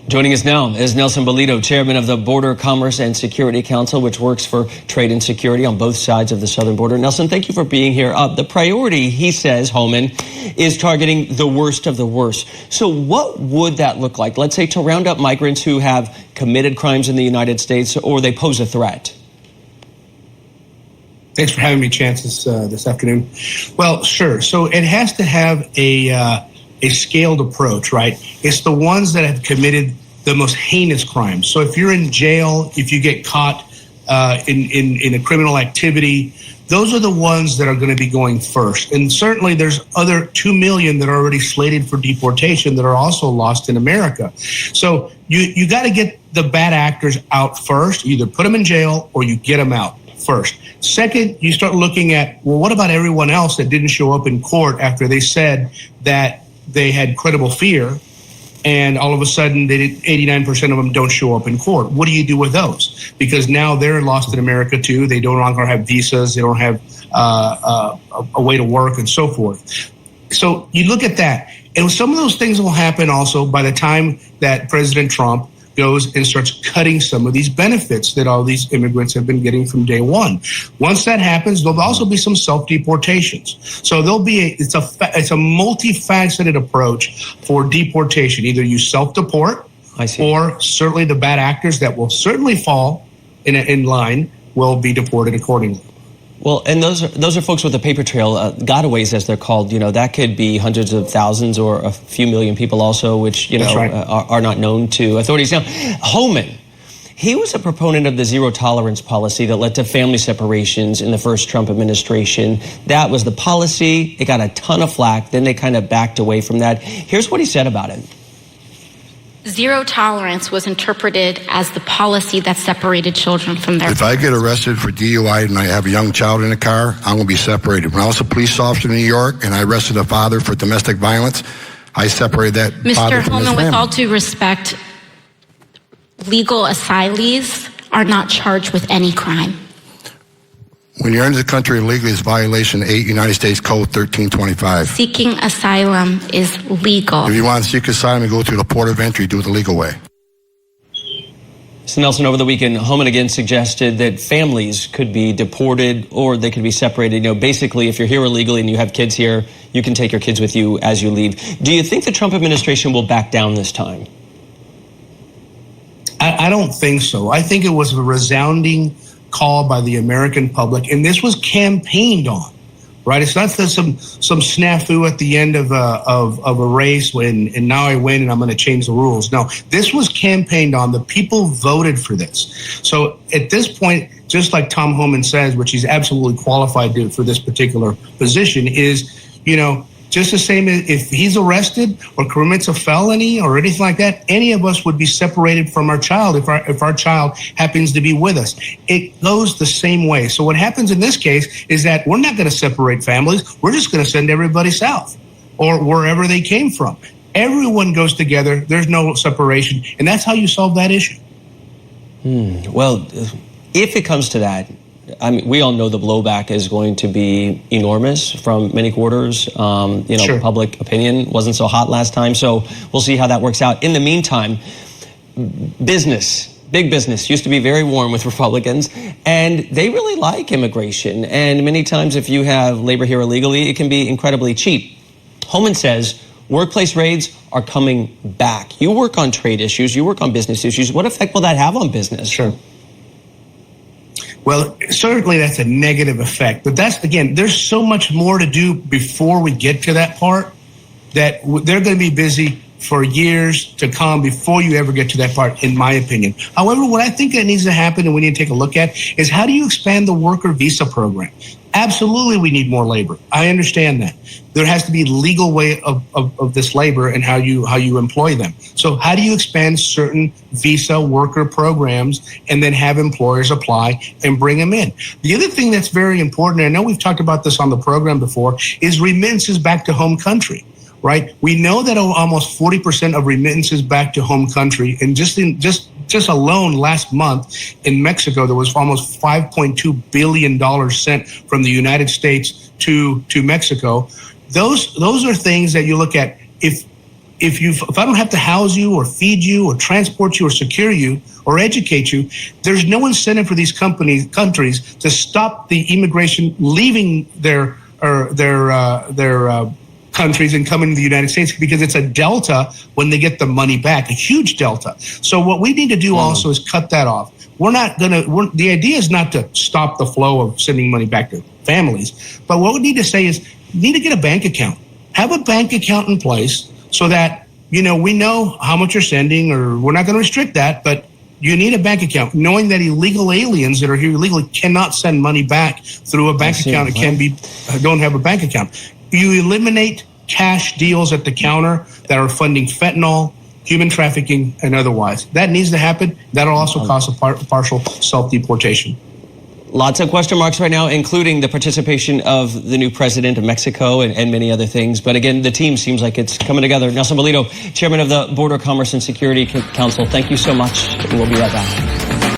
Joining us now is Nelson Balido, chairman of the Border Commerce and Security Council, which works for trade and security on both sides of the southern border. Nelson, thank you for being here. The priority, he says, Homan, is targeting the worst of the worst. So what would that look like? Let's say to round up migrants who have committed crimes in the United States or they pose a threat. Thanks for having me, Chance, this afternoon. Well, sure. So it has to have a scaled approach, right? It's the ones that have committed the most heinous crimes. So if you're in jail, if you get caught in a criminal activity, those are the ones that are going to be going first. And certainly there's other 2 million that are already slated for deportation that are also lost in America. So you got to get the bad actors out first. You either put them in jail or you get them out first. Second, you start looking at, well, what about everyone else that didn't show up in court after they said that they had credible fear, and all of a sudden 89% of them don't show up in court? What do you do with those? Because now they're lost in America too. They no longer have visas. They don't have a way to work and so forth. So you look at that, and some of those things will happen also by the time that President Trump goes and starts cutting some of these benefits that all these immigrants have been getting from day one. Once that happens, there'll also be some self-deportations. So there'll be it's a multifaceted approach for deportation. Either you self-deport, or certainly the bad actors that will certainly fall in line will be deported accordingly. Well, and those are folks with a paper trail, gotaways as they're called. You know, that could be hundreds of thousands or a few million people also, which, you know, right, are not known to authorities. Now, Homan, he was a proponent of the zero tolerance policy that led to family separations in the first Trump administration. That was the policy. It got a ton of flack. Then they kind of backed away from that. Here's what he said about it. Zero tolerance was interpreted as the policy that separated children from their If I get arrested for DUI and I have a young child in the car, I'm going to be separated. When I was a police officer in New York and I arrested a father for domestic violence, I separated that father from his family. Mr. Homan, with all due respect, legal asylees are not charged with any crime. When you're into the country illegally, it's violation 8 United States Code 1325. Seeking asylum is legal. If you want to seek asylum and go through the port of entry, do it the legal way. So Nelson, over the weekend, Homan again suggested that families could be deported or they could be separated. You know, basically, if you're here illegally and you have kids here, you can take your kids with you as you leave. Do you think the Trump administration will back down this time? I don't think so. I think it was a resounding call by the American public, and this was campaigned on, right? It's not that some snafu at the end of a race and now I win and I'm going to change the rules. No, this was campaigned on. The people voted for this. So at this point, just like Tom Homan says, which he's absolutely qualified for this particular position, is, you know, just the same as if he's arrested or commits a felony or anything like that, any of us would be separated from our child if our child happens to be with us. It goes the same way. So what happens in this case is that we're not going to separate families. We're just going to send everybody south or wherever they came from. Everyone goes together. There's no separation. And that's how you solve that issue. Well, if it comes to that, I mean, we all know the blowback is going to be enormous from many quarters. You know, Sure. Public opinion wasn't so hot last time, so we'll see how that works out. In the meantime, big business used to be very warm with Republicans, and they really like immigration. And many times if you have labor here illegally, it can be incredibly cheap. Homan says workplace raids are coming back. You work on trade issues, you work on business issues. What effect will that have on business? Sure. Well, certainly that's a negative effect. But that's, again, there's so much more to do before we get to that part that they're going to be busy for years to come before you ever get to that part, in my opinion. However, what I think that needs to happen and we need to take a look at is how do you expand the worker visa program? Absolutely, we need more labor. I understand that. There has to be legal way of this labor and how you employ them. So how do you expand certain visa worker programs and then have employers apply and bring them in? The other thing that's very important, and I know we've talked about this on the program before, is remittances back to home country. Right? We know that almost 40% of remittances back to home country, and just alone last month in Mexico, there was almost $5.2 billion sent from the United States to Mexico. Those are things that you look at. If if I don't have to house you or feed you or transport you or secure you or educate you, there's no incentive for these countries to stop the immigration leaving their countries and coming to the United States, because it's a delta when they get the money back, a huge delta. So what we need to do also is cut that off. The idea is not to stop the flow of sending money back to families, but what we need to say is you need to get a bank account. Have a bank account in place so that, we know how much you're sending, or we're not going to restrict that, but you need a bank account, knowing that illegal aliens that are here illegally cannot send money back through a bank account. It don't have a bank account. You eliminate cash deals at the counter that are funding fentanyl, human trafficking, and otherwise. That needs to happen. That'll also cause a partial self-deportation. Lots of question marks right now, including the participation of the new president of Mexico and many other things. But again, the team seems like it's coming together. Nelson Balido, chairman of the Border Commerce and Security Council, thank you so much. We'll be right back.